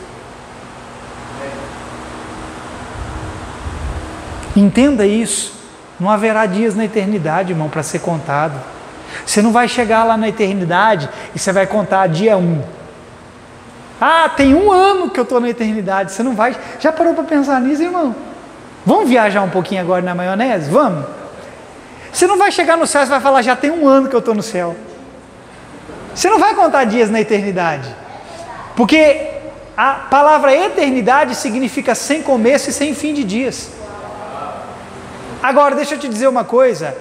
Entenda isso, não haverá dias na eternidade, irmão, para ser contado. Você não vai chegar lá na eternidade e você vai contar dia 1. Ah, tem 1 ano que eu estou na eternidade, você não vai... Já parou para pensar nisso, irmão? Vamos viajar um pouquinho agora na maionese? Vamos? Você não vai chegar no céu e vai falar, já tem 1 ano que eu estou no céu. Você não vai contar dias na eternidade. Porque a palavra eternidade significa sem começo e sem fim de dias. Agora, deixa eu te dizer uma coisa.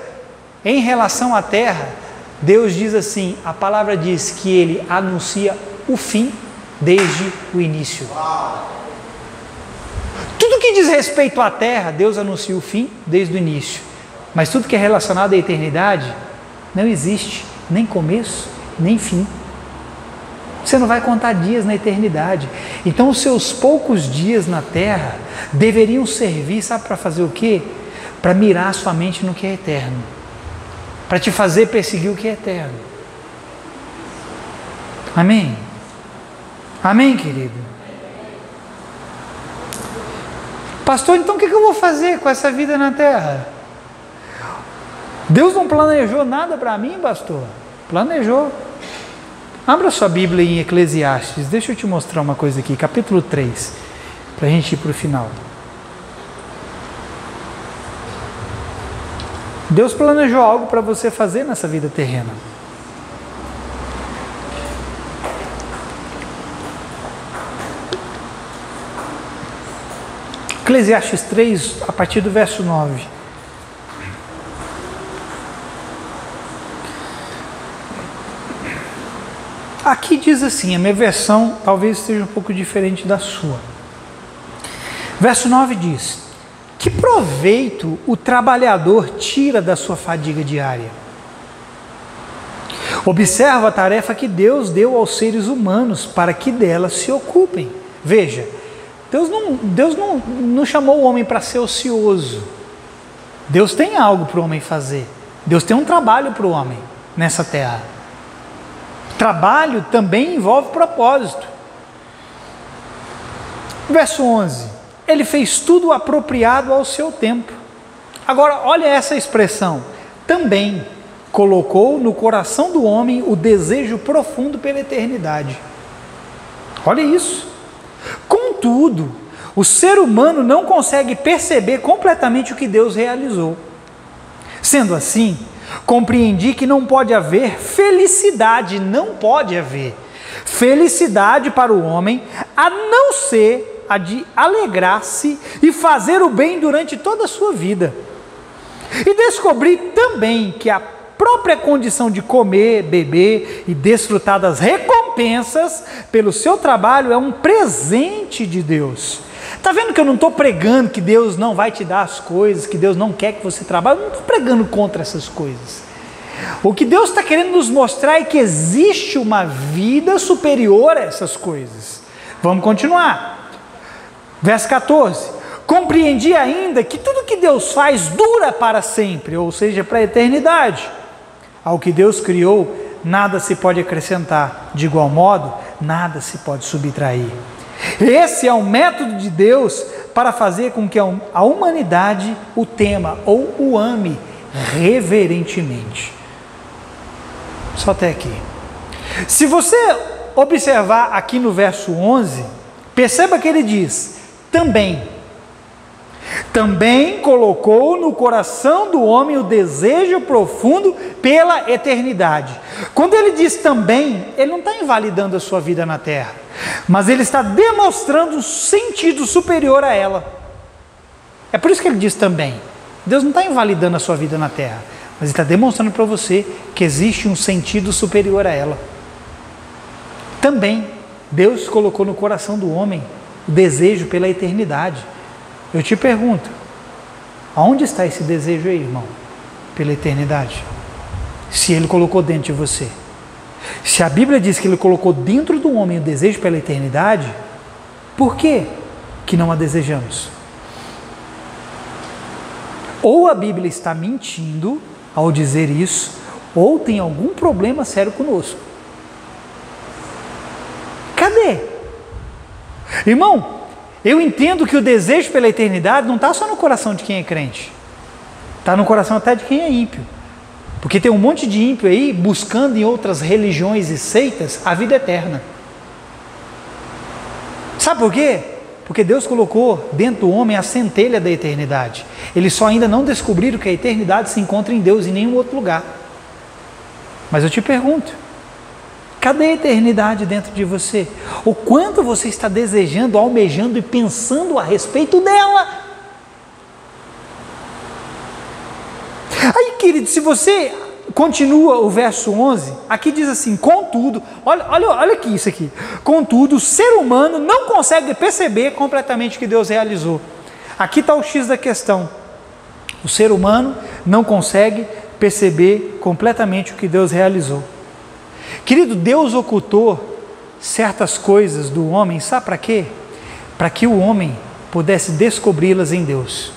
Em relação à terra, Deus diz assim, a palavra diz que Ele anuncia o fim desde o início. Tudo que diz respeito à terra, Deus anuncia o fim desde o início. Mas tudo que é relacionado à eternidade, não existe nem começo, nem fim. Você não vai contar dias na eternidade. Então os seus poucos dias na terra deveriam servir, sabe para fazer o quê? Para mirar sua mente no que é eterno. Para te fazer perseguir o que é eterno. Amém? Amém, querido? Pastor, então o que eu vou fazer com essa vida na terra? Deus não planejou nada para mim, pastor? Planejou. Abra sua Bíblia em Eclesiastes, deixa eu te mostrar uma coisa aqui, capítulo 3, para a gente ir para o final. Deus planejou algo para você fazer nessa vida terrena. Eclesiastes 3, a partir do verso 9. Aqui diz assim, a minha versão talvez esteja um pouco diferente da sua. Verso 9 diz: que proveito o trabalhador tira da sua fadiga diária? Observa a tarefa que Deus deu aos seres humanos para que delas se ocupem. Veja, Deus não chamou o homem para ser ocioso. Deus tem algo para o homem fazer. Deus tem um trabalho para o homem nessa terra. Trabalho também envolve propósito. Verso 11. Ele fez tudo apropriado ao seu tempo. Agora, olha essa expressão. Também colocou no coração do homem o desejo profundo pela eternidade. Olha isso. Contudo, o ser humano não consegue perceber completamente o que Deus realizou. Sendo assim, compreendi que não pode haver felicidade, não pode haver felicidade para o homem, a não ser a de alegrar-se e fazer o bem durante toda a sua vida. E descobri também que a própria condição de comer, beber e desfrutar das recompensas pelo seu trabalho é um presente de Deus. Está vendo que eu não estou pregando que Deus não vai te dar as coisas, que Deus não quer que você trabalhe? Eu não estou pregando contra essas coisas. O que Deus está querendo nos mostrar é que existe uma vida superior a essas coisas. Vamos continuar. Verso 14. Compreendi ainda que tudo que Deus faz dura para sempre, ou seja, para a eternidade. Ao que Deus criou, nada se pode acrescentar. De igual modo, nada se pode subtrair. Esse é o método de Deus para fazer com que a humanidade o tema ou o ame reverentemente. Só até aqui. Se você observar aqui no verso 11, perceba que ele diz, também colocou no coração do homem o desejo profundo pela eternidade. Quando ele diz também, ele não está invalidando a sua vida na terra, mas ele está demonstrando um sentido superior a ela. É por isso que ele diz também. Deus não está invalidando a sua vida na terra, mas ele está demonstrando para você que existe um sentido superior a ela. Também, Deus colocou no coração do homem o desejo pela eternidade. Eu te pergunto, aonde está esse desejo aí, irmão? Pela eternidade? Se Ele colocou dentro de você. Se a Bíblia diz que Ele colocou dentro do homem o desejo pela eternidade, por que não a desejamos? Ou a Bíblia está mentindo ao dizer isso, ou tem algum problema sério conosco. Cadê? Irmão, eu entendo que o desejo pela eternidade não está só no coração de quem é crente. Está no coração até de quem é ímpio. Porque tem um monte de ímpio aí buscando em outras religiões e seitas a vida eterna. Sabe por quê? Porque Deus colocou dentro do homem a centelha da eternidade. Eles só ainda não descobriram que a eternidade se encontra em Deus, em nenhum outro lugar. Mas eu te pergunto, cadê a eternidade dentro de você? O quanto você está desejando, almejando e pensando a respeito dela? Aí, querido, se você continua o verso 11, aqui diz assim, contudo, olha aqui isso aqui, contudo, o ser humano não consegue perceber completamente o que Deus realizou. Aqui está o X da questão. O ser humano não consegue perceber completamente o que Deus realizou. Querido, Deus ocultou certas coisas do homem, sabe para quê? Para que o homem pudesse descobri-las em Deus.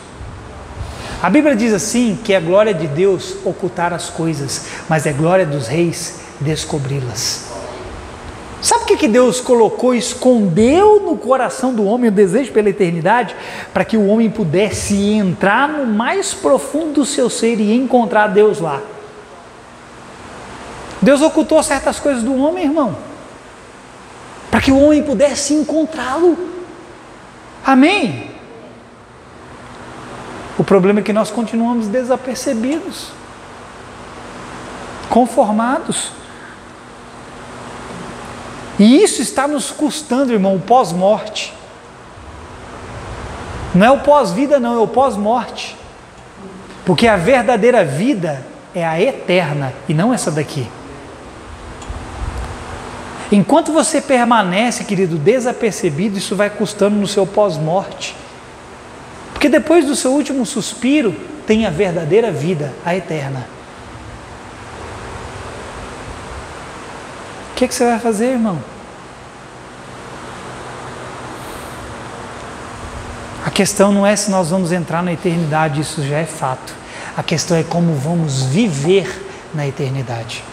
A Bíblia diz assim, que é glória de Deus ocultar as coisas, mas é glória dos reis descobri-las. Sabe o que Deus colocou, escondeu no coração do homem o desejo pela eternidade? Para que o homem pudesse entrar no mais profundo do seu ser e encontrar Deus lá. Deus ocultou certas coisas do homem, irmão, para que o homem pudesse encontrá-lo. Amém? O problema é que nós continuamos desapercebidos, conformados. E isso está nos custando, irmão, o pós-morte. Não é o pós-vida, não, é o pós-morte. Porque a verdadeira vida é a eterna e não essa daqui. Enquanto você permanece, querido, desapercebido, isso vai custando no seu pós-morte. Porque depois do seu último suspiro, tem a verdadeira vida, a eterna. O que você vai fazer, irmão? A questão não é se nós vamos entrar na eternidade, isso já é fato. A questão é como vamos viver na eternidade.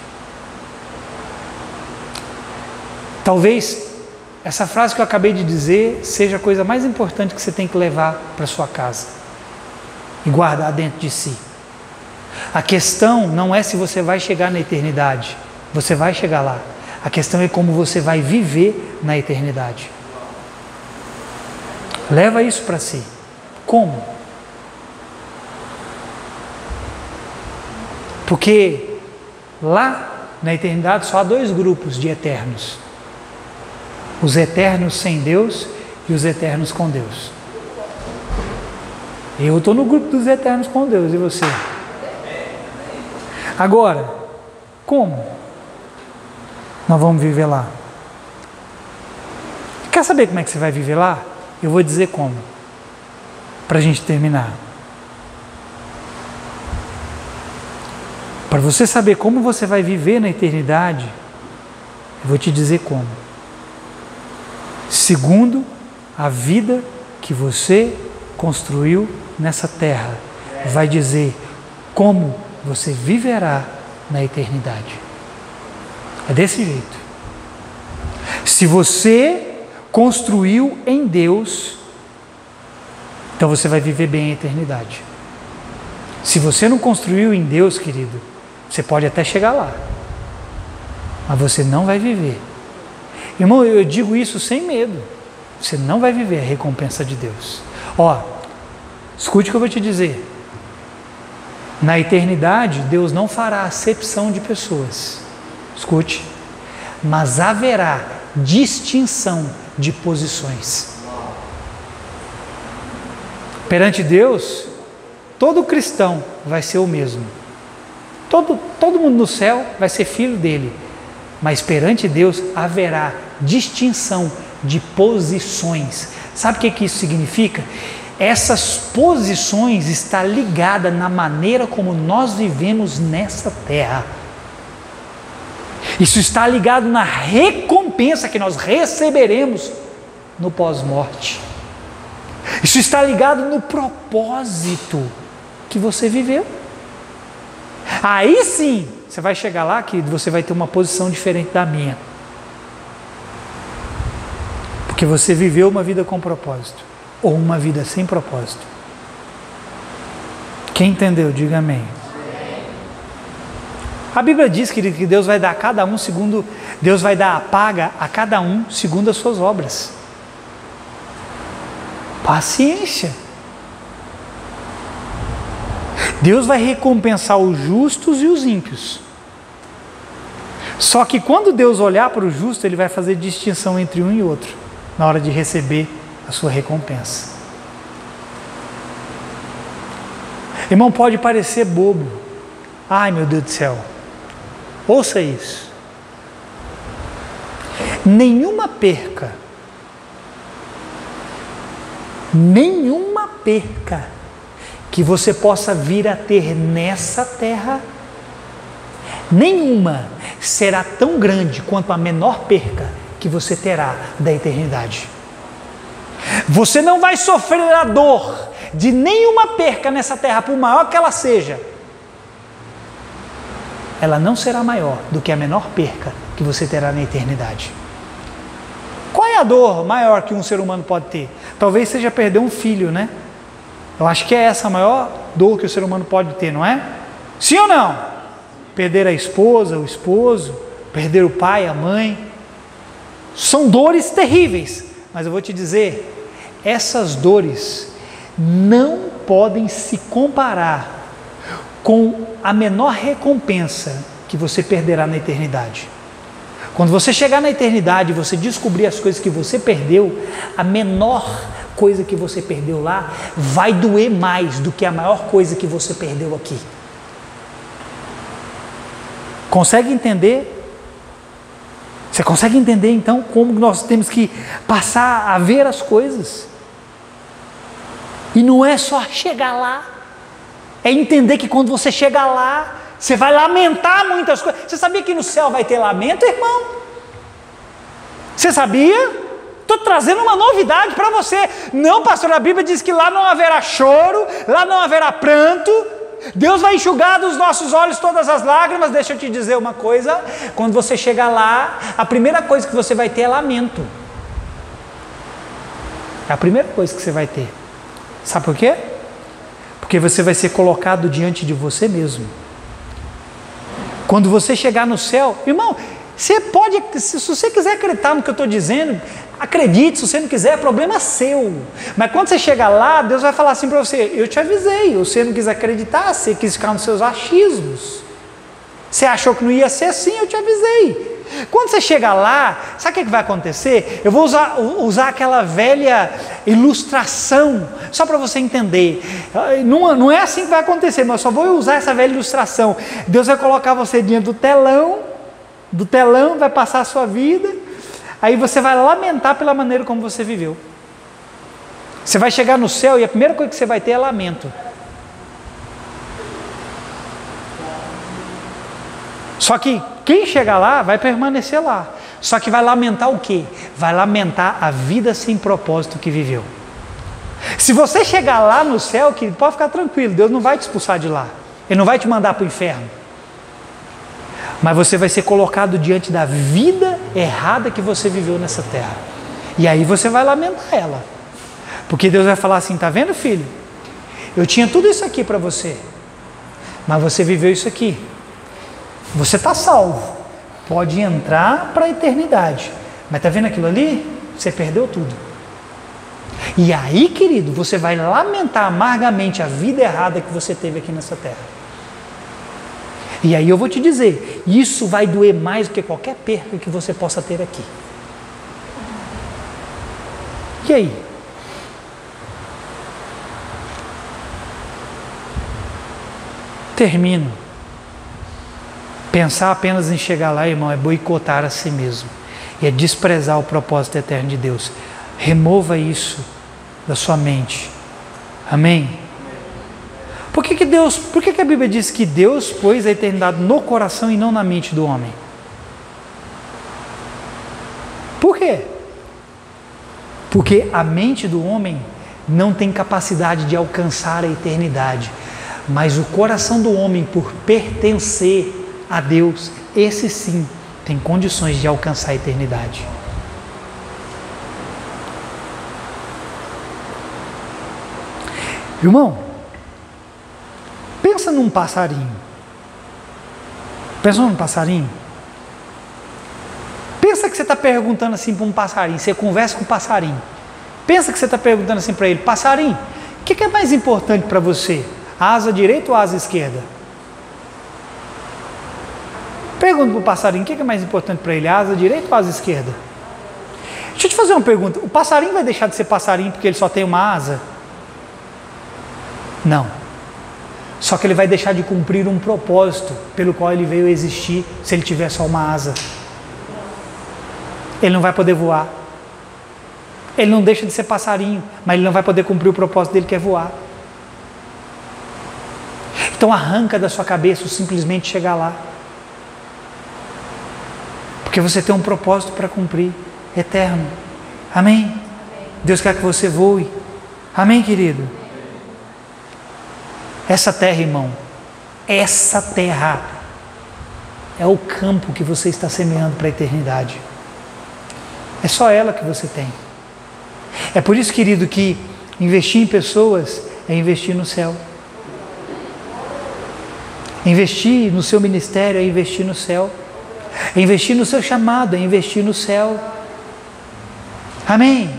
Talvez essa frase que eu acabei de dizer seja a coisa mais importante que você tem que levar para sua casa e guardar dentro de si. A questão não é se você vai chegar na eternidade, você vai chegar lá. A questão é como você vai viver na eternidade. Leva isso para si. Como? Porque lá na eternidade só há dois grupos de eternos. Os eternos sem Deus e os eternos com Deus. Eu estou no grupo dos eternos com Deus, e você? Agora, como nós vamos viver lá? Quer saber como é que você vai viver lá? Eu vou dizer como, para a gente terminar. Para você saber como você vai viver na eternidade, eu vou te dizer como. Segundo a vida que você construiu nessa terra, vai dizer como você viverá na eternidade. É desse jeito. Se você construiu em Deus, então você vai viver bem a eternidade. Se você não construiu em Deus, querido, você pode até chegar lá, mas você não vai viver. Irmão, eu digo isso sem medo. Você não vai viver a recompensa de Deus. Ó, escute o que eu vou te dizer. Na eternidade, Deus não fará acepção de pessoas. Escute. Mas haverá distinção de posições. Perante Deus, todo cristão vai ser o mesmo. Todo mundo no céu vai ser filho dele. Mas perante Deus haverá distinção de posições. Sabe o que isso significa? Essas posições estão ligadas na maneira como nós vivemos nessa terra. Isso está ligado na recompensa que nós receberemos no pós-morte. Isso está ligado no propósito que você viveu. Aí sim, você vai chegar lá que você vai ter uma posição diferente da minha. Porque você viveu uma vida com propósito, ou uma vida sem propósito. Quem entendeu, diga amém. A Bíblia diz, querido, que Deus vai dar a cada um segundo, Deus vai dar a paga a cada um segundo as suas obras. Paciência. Deus vai recompensar os justos e os ímpios. Só que quando Deus olhar para o justo, Ele vai fazer distinção entre um e outro, na hora de receber a sua recompensa. Irmão, pode parecer bobo. Ai, meu Deus do céu. Ouça isso. Nenhuma perca que você possa vir a ter nessa terra, nenhuma será tão grande quanto a menor perca que você terá da eternidade. Você não vai sofrer a dor de nenhuma perca nessa terra, por maior que ela seja. Ela não será maior do que a menor perca que você terá na eternidade. Qual é a dor maior que um ser humano pode ter? Talvez seja perder um filho, né? Eu acho que é essa a maior dor que o ser humano pode ter, não é? Sim ou não? Perder a esposa, o esposo, perder o pai, a mãe. São dores terríveis, mas eu vou te dizer, essas dores não podem se comparar com a menor recompensa que você perderá na eternidade. Quando você chegar na eternidade e você descobrir as coisas que você perdeu, a menor coisa que você perdeu lá vai doer mais do que a maior coisa que você perdeu aqui. Consegue entender? Você consegue entender então como nós temos que passar a ver as coisas? E não é só chegar lá, é entender que quando você chegar lá, você vai lamentar muitas coisas. Você sabia que no céu vai ter lamento, irmão? Você sabia? Estou trazendo uma novidade para você. Não, pastor, a Bíblia diz que lá não haverá choro, lá não haverá pranto. Deus vai enxugar dos nossos olhos todas as lágrimas. Deixa eu te dizer uma coisa, quando você chegar lá, a primeira coisa que você vai ter é lamento. É a primeira coisa que você vai ter. Sabe por quê? Porque você vai ser colocado diante de você mesmo. Quando você chegar no céu, irmão, você pode, se você quiser acreditar no que eu estou dizendo, acredite, se você não quiser, é problema seu. Mas quando você chegar lá, Deus vai falar assim para você, eu te avisei, você não quis acreditar, você quis ficar nos seus achismos. Você achou que não ia ser assim, eu te avisei. Quando você chegar lá, sabe o que vai acontecer? Eu vou usar aquela velha ilustração, só para você entender. Não é assim que vai acontecer, mas eu só vou usar essa velha ilustração. Deus vai colocar você diante do telão, vai passar a sua vida, aí você vai lamentar pela maneira como você viveu. Você vai chegar no céu e a primeira coisa que você vai ter é lamento. Só que quem chegar lá vai permanecer lá. Só que vai lamentar o quê? Vai lamentar a vida sem propósito que viveu. Se você chegar lá no céu, querido, pode ficar tranquilo, Deus não vai te expulsar de lá. Ele não vai te mandar para o inferno. Mas você vai ser colocado diante da vida errada que você viveu nessa terra. E aí você vai lamentar ela. Porque Deus vai falar assim, tá vendo, filho? Eu tinha tudo isso aqui para você. Mas você viveu isso aqui. Você está salvo, pode entrar para a eternidade, mas está vendo aquilo ali? Você perdeu tudo. E aí, querido, você vai lamentar amargamente a vida errada que você teve aqui nessa terra. E aí eu vou te dizer, isso vai doer mais do que qualquer perca que você possa ter aqui. E aí? Termino. Pensar apenas em chegar lá, irmão, é boicotar a si mesmo. E é desprezar o propósito eterno de Deus. Remova isso da sua mente. Amém? Por que a Bíblia diz que Deus pôs a eternidade no coração e não na mente do homem? Por quê? Porque a mente do homem não tem capacidade de alcançar a eternidade, mas o coração do homem, por pertencer a Deus, esse sim tem condições de alcançar a eternidade. Irmão, pensa num passarinho. Pensa num passarinho. Pensa que você está perguntando assim para um passarinho, você conversa com o passarinho. Pensa que você está perguntando assim para ele, passarinho, o que é mais importante para você? A asa direita ou a asa esquerda? Pergunta para o passarinho, o que é mais importante para ele? A asa direita ou a asa esquerda? Deixa eu te fazer uma pergunta, o passarinho vai deixar de ser passarinho porque ele só tem uma asa? Não. Só que ele vai deixar de cumprir um propósito pelo qual ele veio existir se ele tiver só uma asa. Ele não vai poder voar. Ele não deixa de ser passarinho, mas ele não vai poder cumprir o propósito dele, que é voar. Então arranca da sua cabeça o simplesmente chegar lá. Porque você tem um propósito para cumprir, eterno. Amém? Deus quer que você voe. Amém, querido? Essa terra, irmão, essa terra é o campo que você está semeando para a eternidade. É só ela que você tem. É por isso, querido, que investir em pessoas é investir no céu. Investir no seu ministério é investir no céu. É investir no seu chamado, é investir no céu. Amém?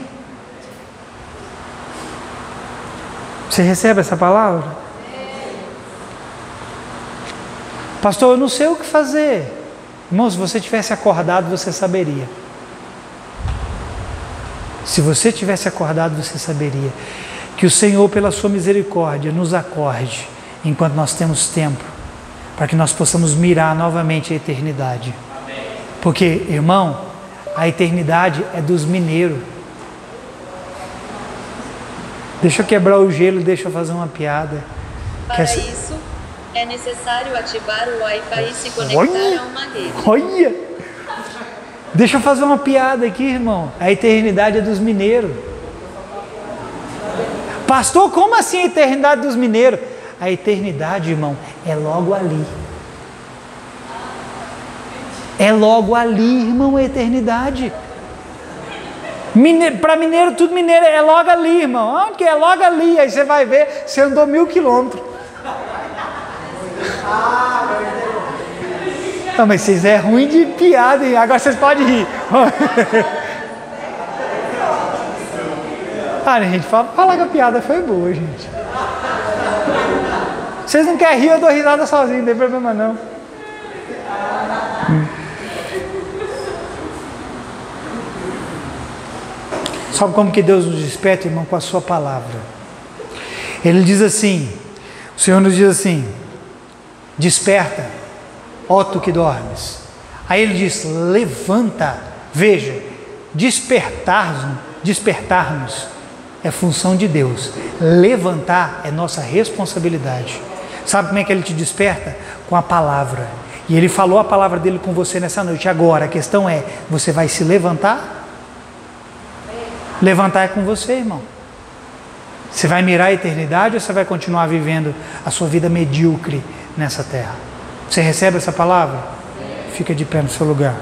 Você recebe essa palavra? Pastor, eu não sei o que fazer. Irmão, se você tivesse acordado, você saberia. Se você tivesse acordado, você saberia. Que o Senhor, pela sua misericórdia, nos acorde enquanto nós temos tempo, para que nós possamos mirar novamente a eternidade. Porque, irmão, a eternidade é dos mineiros. Deixa eu quebrar o gelo, deixa eu fazer uma piada.
Para isso, é necessário ativar o Wi-Fi e se conectar a uma rede.
Olha! Deixa eu fazer uma piada aqui, irmão. A eternidade é dos mineiros. Pastor, como assim a eternidade dos mineiros? A eternidade, irmão, é logo ali. É logo ali, irmão, a eternidade. Para mineiro, tudo mineiro é logo ali, irmão. Onde que é? Logo ali. Aí você vai ver, você andou 1000 quilômetros. Não, mas vocês é ruim de piada, hein? Agora vocês podem rir. Ah, gente, fala que a piada foi boa, gente. Vocês não querem rir, eu dou risada sozinho, não tem problema não. Sabe como que Deus nos desperta, irmão? Com a sua palavra. Ele diz assim, o Senhor nos diz assim, desperta, ó tu que dormes. Aí ele diz, levanta. Veja, despertar-nos é função de Deus. Levantar é nossa responsabilidade. Sabe como é que ele te desperta? Com a palavra. E ele falou a palavra dele com você nessa noite. Agora, a questão é, você vai se levantar? Levantar é com você, irmão. Você vai mirar a eternidade ou você vai continuar vivendo a sua vida medíocre nessa terra? Você recebe essa palavra? Fica de pé no seu lugar.